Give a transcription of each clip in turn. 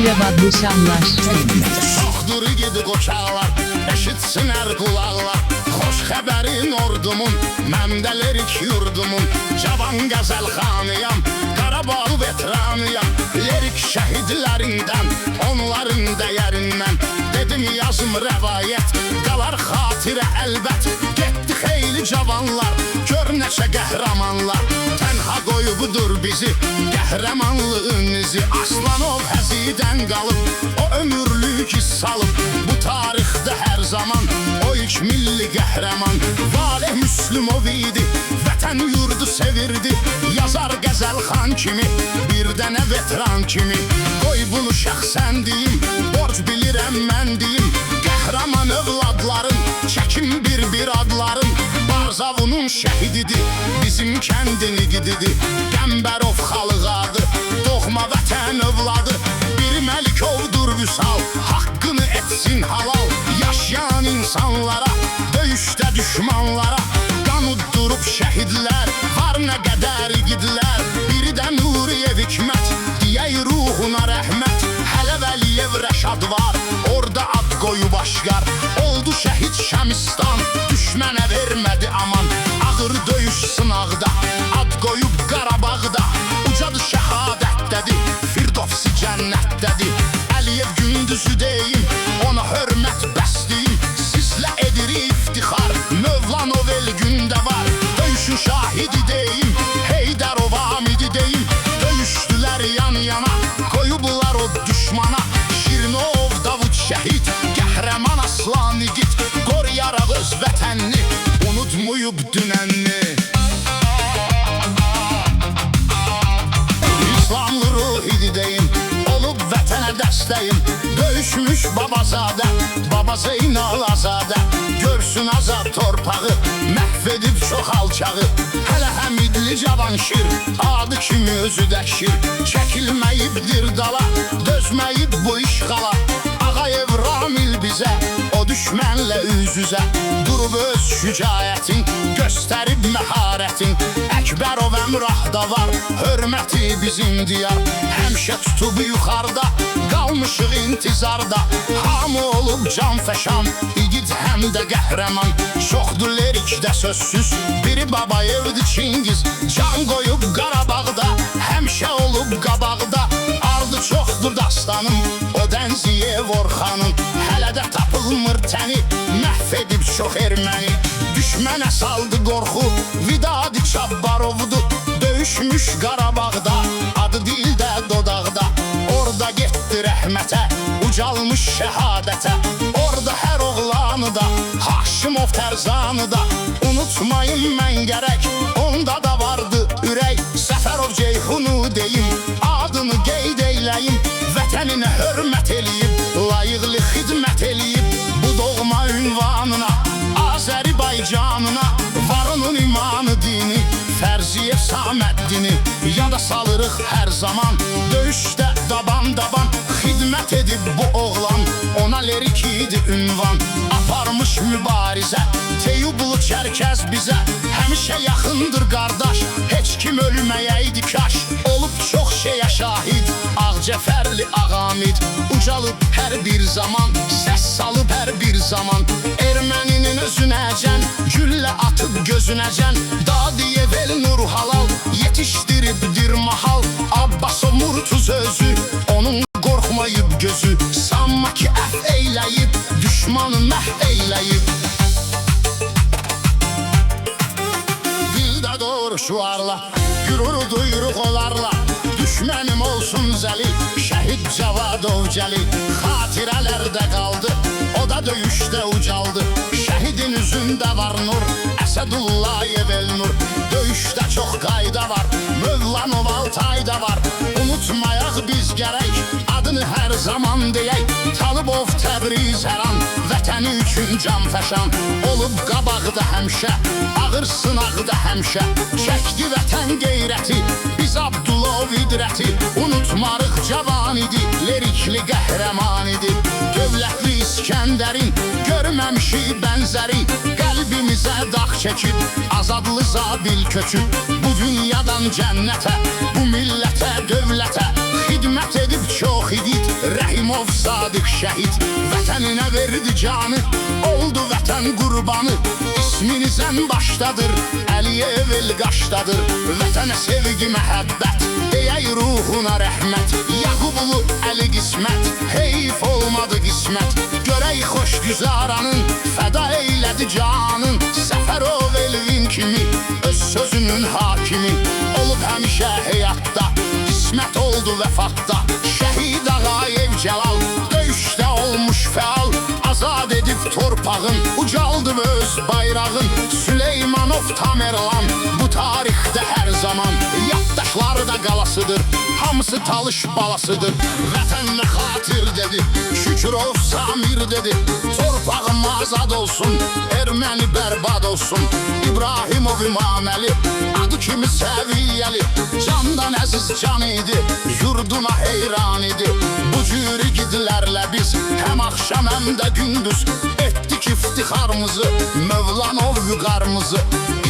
Mirabadlı-Şamlar. Çoxdur gedi qoçaqlar, eşitsinər qulaqlar. Xoş xəbərin ordumun, məndələrik yurdumun. Cavan qəzəlxanıyam, Qarabağ veteranıyam. Lirik şəhidlərindən, onların dəyərindən. Dedim yazım rəvayət, qalar xatirə əlbət. Getdi xeyli cavanlar, gör neçə qəhrəmanlar. Tənha qoyubdur bizi, qəhrəmanlığın izi. Aslanov həzidən qalıb, o ömürlük his salıb. Bu tarixdə hər zaman o ilk milli qəhrəman. Valeh Müslümov idi, vətən yurdu sevirdi. Yazar qəzəlxan kimi, bir dənə veteran kimi. Qoy bunu şəxsən deyim, borc bilirəm mən deyim. Qəhrəman övladların, çəkim bir adların. Barzavunun şəhididir, bizim kəndin igididir. Qəmbərov xalıq adı, doğma vətən övladı. Bir Məlikovdur vüsal, haqqını etsin halal. Yaşayan insanlara, döyüşdə düşmanlara. Qan uddurub şəhidlər, var nə qədər igidlər. Biri də Nuriyev Hikmət, deyək ruhuna rəhmət. Hələ Vəliyev Rəşad var, orada ad qoyub aşqar. Oldu şəhid Şəmistan, düşmənə vermədi aman. Ağır döyüş sınaqda, ad qoyub Qarabağda. Ucadı şəhadətdədir, Firdovsi cənnətdədir. Əliyev gündüzü deyim, ona hörmət bəsliyim. Sizlə edirik iftixar, Mövlanov el gündə var. Döyüşün şahidi deyim, Heydərov amidi deyim. Döyüşdülər yan yana, qoyublar o düşmana. Şirinov Davud şəhid, qəhrəman aslan igid. Qoruyaraq öz vətənini, unutmuyub dünənni. İslamlı ruh idi deyim, olub vətənə dəstəyim. Döyüşmüş babazadə, baba Zeynal Azadə. Görsün azad torpağı, məhv edib çox alçağı. Hələ həmidli Cavanşir, adı kimi özü dəkşir. Çəkilməyibdir dala, dözməyib bu işğala. Ağayev Ramil bizə, o düşmənlə üz-üzə. Durub öz şücaətin, göstərib məharətin. Əkbərov Əmrahda var, hörməti bizim diyar. Həmişə tutub yuxarda, qalmışıq intizarda. Hamı olub canfəşan, igid həm də qəhrəman. Çoxdur lirikdə sözsüz, biri Babayevdir Çingiz. Can qoyub Qarabağda, həmişə olub qabaqda. Ardı çoxdur dastanım, o Dənziyev Orxanın. Hələ də tapılmır təni, məhv edib çox erməni. Düşmənə saldı qorxu, Vidadi Çabbarovdur. Döyüşmüş Qarabağda, adı dildə dodaqda. Orada getdi rəhmətə, ucalmış şəhadətə. Orada hər oğlanı da, Haşimov Tərzanı da. Unutmayın mən gərək, onda da vardı ürək. Səfərov Ceyhunu deyim, adını qeyd eyləyim. Vətəninə hörmət eləyib, layiqli xidmət eləyib. Bu doğma ünvanına, Azərbaycanına. Var onun imanı dini, Fərziyev Saməddini. Yada salırıq hər zaman, döyüşdə daban-daban. Xidmət edib bu oğlan, ona lirik idi ünvan. Aparmış mübarizə, Teyublu Çərkəz bizə. Həmişə yaxındır qardaş, heç kim ölməyəydi kaş. Olub çox şeyə şahid, Ağcəfərli Ağamid. Ucalıb hər bir zaman, səs salıb hər bir zaman. Erməninin özünəcən, güllə atıb gözünəcən. Dadiyev el nur halal, yetişdiribdir mahal. Abbasov Murtuz özü, onun qorxmayıb gözü. Sanma ki əf eyləyib, düşmanı məhv eyləyib. Dildə doğru şuarla, gürür duyruq olarla. Düşmənim olsun zəlil, şəhid Cavadov Cəlil. Xatirələrdə qaldı, o da döyüşdə ucaldı. Şəhidin üzündə var nur, Əsədullayev Elnur. Döyüşdə çox qayda var, Mövlanov Altayda var. Unutmayaq biz gərək, adını hər zaman deyək. Talıbov Təbriz hər an, vətəni üçün canfəşan. Olub qabaqda həmişə, ağır sınaqda həmişə. Çəkdi vətən qeyrəti, biz Abdulov idrəti. Unutmarıq cavan idi, lirikli qəhrəman idi. Dövlətli İskəndərin, görməmişik bənzəri. Qəlbimizə dağ çəkib, azadlı zabil köçüb. Bu dünyadan cənnətə, bu millətə, dövlətə Xidmət edib çox igid Rəhimov Sadiq şəhid Vətəninə verdi canı Oldu vətən qurbanı İsminizən başdadır Əliyev el qaşdadır Vətənə sevgi məhəbbət Deyək ruhuna rəhmət Yaqublu Əli qismət Heyf olmadı qismət Görək xoş güzaranın Fəda eylədi canın Səfərov Elvin kimi Öz sözünün hakimi Olub həmişə həyatda Qismət oldu vəfatda Şəhid Ağayev Cəlal Döyüşdə olmuş fəal Azad edib torpağın Ucaldı öz bayrağın Süleymanov Tamerlan Bu tarixdə hər zaman Yaddaşları da qalasıdır Hamısı talış balasıdır Vətənlə xatir dedi Şükürov Samir dedi Torpağım azad olsun Erməni bərbad olsun İbrahimov İmaməli Adı kimi səviyyəli Candan əziz can idi Yurduna heyran idi Bu cür igidlərlə biz Həm axşam həm də gündüz Etdik iftixarımızı Mövlanov vüqarımızı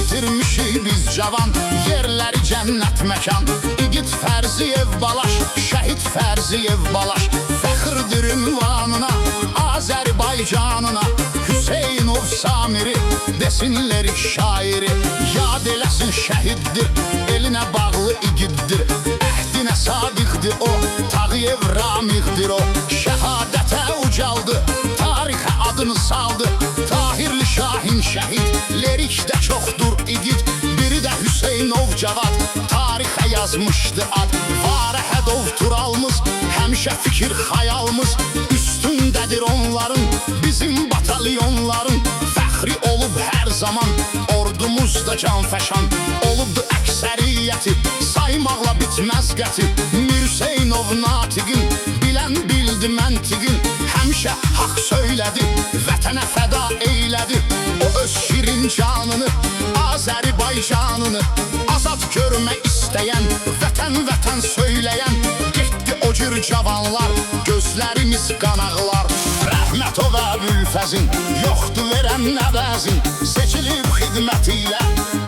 İtirmişik biz cavan Yerləri cənnət məkan İgid Fərziyev Balaş Şəhid Fərziyev Balaş Fəxrdir ünvanına Azərbaycanına Hüseynov Samiri Desinlər şairi Yad eləsin şəhiddir Elinə bağlı igiddir Əhdinə sadiqdir o Tağıyev Ramiqdir o Şəhadətə ucaldı Tarixə adını saldı Tahirli Şahin şəhid Lerikdə çoxdur igid Biri də Hüseynov Cavad Tarixə yazmışdı ad Varəhədov Turalımız Həmişə fikir xayalımız Üstündədir onların Bizim batalyonların Fəxri olub hər zaman Ordumuzda can fəşan Olubdu əksəriyyəti Saymaqla bitməz qəti Mirseynov Natiqin Bilən bildi məntiqin Həmişə haqq söylədi Vətənə fəda eylədi O öz şirin canını Azərbaycanını Azad görmək istəyən Vətən vətən söyləyən Getdi o cür cavanlar Gözlərimiz qanaqlar Rəhmətov Əbülfəzin Yoxdur verən nəvəzin Seçilib xidməti ilə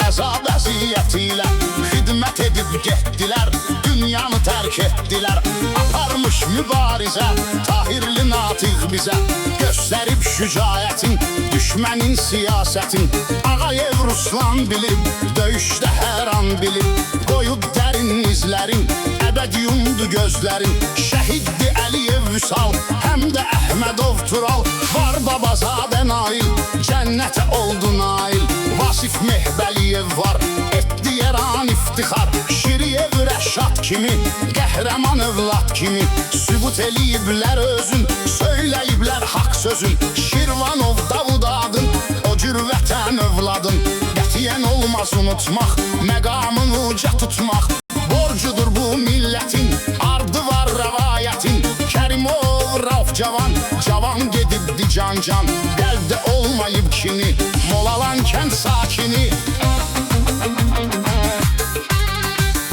Əzab əziyyəti ilə Xidmət edib getdilər Dünyanı tərk etdilər Aparmış mübarizə Tahirli Natiq bizə Göstərib şücaətin Düşmənin siyasətin Ağayev Ruslan bilib Döyüşdə hər an bilib Qoyub dərin izlərin Əbəd yumdu gözlərin Şəhiddi Əliyev Vüsal Həm də Əhmədov Tural Var Babazadə Nail Cənnətə oldu nail Vasif Mehbəliyev var Etdi yeran iftixar Şiriyev Rəşad kimi Qəhrəman övlad kimi Sübut eləyiblər özün Söyləyiblər haqq sözün Şirvanov Davud adın O cür vətən övladın Qətiyyən olmaz unutmaq Məqamını uca tutmaq Borcudur bu millətin Ardı var rəvayətin Kərimov Rauf Cavan Cavan gedibdi can can Qəlbdə olmayıb kini Molalan kənd sakini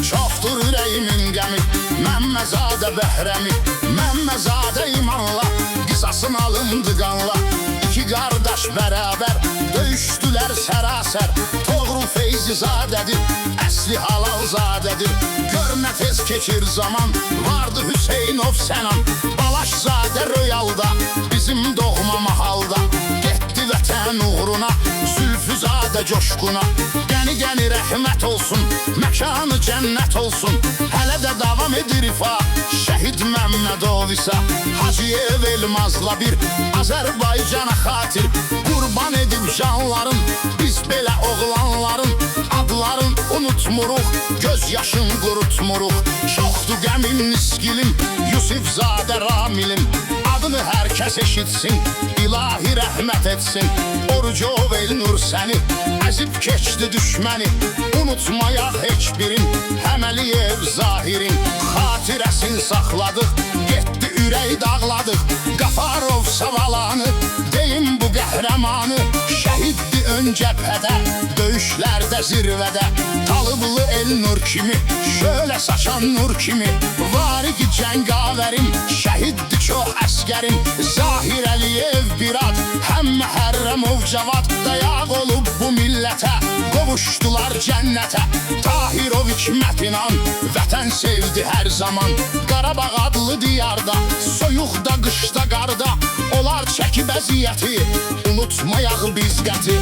Çoxdur ürəyimin qəmi Məmməzadə Bəhrəmi Məmməzadə imanla Qisasın alındı qanla İki qardaş bərabər Döyüşdülər sərasər Toğrul Feyzizadədir Əsli halalzadədir Görmə tez keçir zaman Vardı Hüseynov Sənan Balaşzadə Röyalda Bizim doğma mahalda Getdi vətən uğruna Zülfüzadə coşquna Qəni rəhmət olsun Məkanı cənnət olsun Hələ də davam edir ifa Şəhid Məmmədov isə Hacıyev Elmazla bir Azərbaycana xatir Qurban edib canların Biz belə oğlanların Adların unutmuruq Göz yaşın qurutmuruq Çoxdu qəmim niskilim Yusifzadə Ramilim Adını hər kəs eşitsin İlahi rəhmət etsin Orucov Elnur səni Əzib keçdi düşməni Unutmayaq heç birin Həməliyev Zahirin Xatirəsin saxladıq Getdi ürək dağladıq Qafarov Savalanı Deyim bu qəhrəmanı Şəhiddi ön cəbhədə Döyüşlərdə zirvədə Talıblı Elnur kimi Şölə saçan nur kimi Varigi cəngavərim Şəhiddi çox əskərim Zahir Əliyev bir ad Həm Məhərrəmov Cavad Dayaq olub bu millətə Qovur Qovuşdular cənnətə Tahirov hikmət inan Vətən sevdi hər zaman Qarabağ adlı diyarda Soyuqda, qışda, qarda Onlar çəkib əziyyəti Unutmayaq biz qəti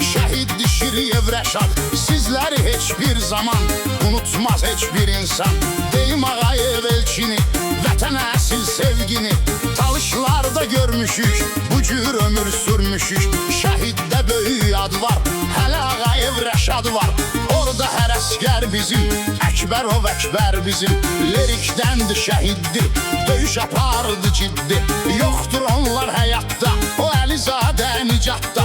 Şəhid Şiriyev Rəşad Sizləri heç bir zaman Unutmaz heç bir insan Deyim Ağayev elçini Vətənə əsil sevgini Talışlarda görmüşük Bu cür ömür sürmüşük Şəhiddə böyük ad var Hələ Ağayev Rəşad var Orada hər əskər bizim Əkbərov Əkbər bizim Lerikdəndir şəhiddir Döyüş apardı ciddi Yoxdur onlar həyatda O Əlizadə nicatda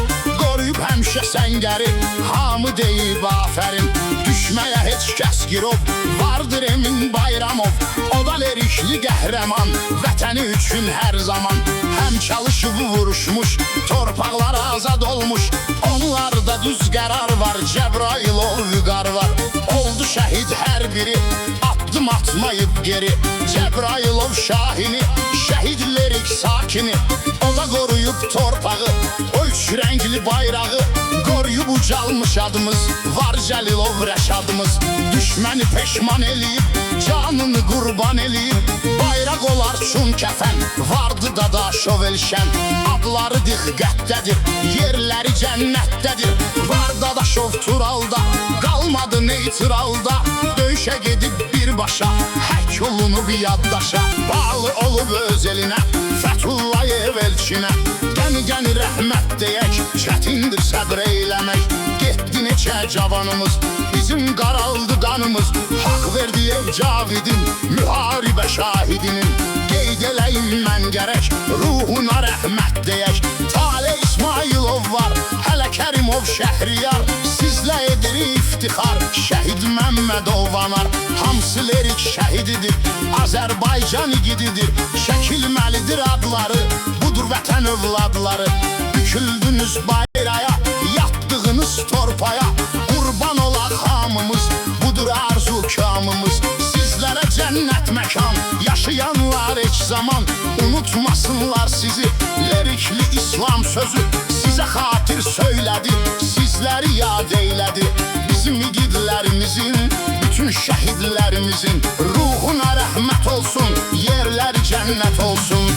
Qoruyub həmişə səngəri Hamı deyib afərin Düşməyə heç kəs girov Vardır Emin Bayramov O da lerikli qəhrəman Vətəni üçün hər zaman Həm çalışıb vuruşmuş Torpaqlar azad olmuş Onlarda düz qərar var Cəbrailov vüqar var Oldu şəhid hər biri Addım atmayıb geri Cəbrailov şahini Şəhid lerik sakini O da qoruyub torpağı O üç rəngli bayrağı Qoruyub ucalmış adımız Var Cəlilov Rəşadımız Düşməni peşman eləyib Canını qurban eləyib Bayraq olar çun kəfən Vardı Dadaşov Elşən Adları diqqətdədir Yerləri cənnətdədir Var Dadaşov Turalda Qalmadı neytralda Döyüşə gedib birbaşa Hək olunub yaddaşa Bağlı olub öz elinə Fəthullayev elçinə Qəni rəhmət deyək Çətindir səbr eyləmək Getdi neçə cavanımız Bizim qaraldı qanımız Haq verdi Cavidin Müharibə şahidinin Qeyd eləyim mən gərək Ruhuna rəhmət deyək Taleh İsmailov var Hələ Kərimov Şəhriyar Sizlə edir iftixar Şəhid Məmmədov anar Hamısı lerik şəhididir Azərbaycan igididir Çəkilməlidir adları Budur vətən övladları Büküldünüz bayraya Yatdığınız torpaya Qurban olaq hamımız Budur arzu kamımız Sizlərə cənnət məkan Yaşayanlar heç zaman Unutmasınlar sizi Lerikli İslam sözü Sizə xatir söylədi Sizləri yad eylədi Bizim igidlərimizin Bütün şəhidlərimizin Ruhuna rəhmət olsun Yerləri cənnət olsun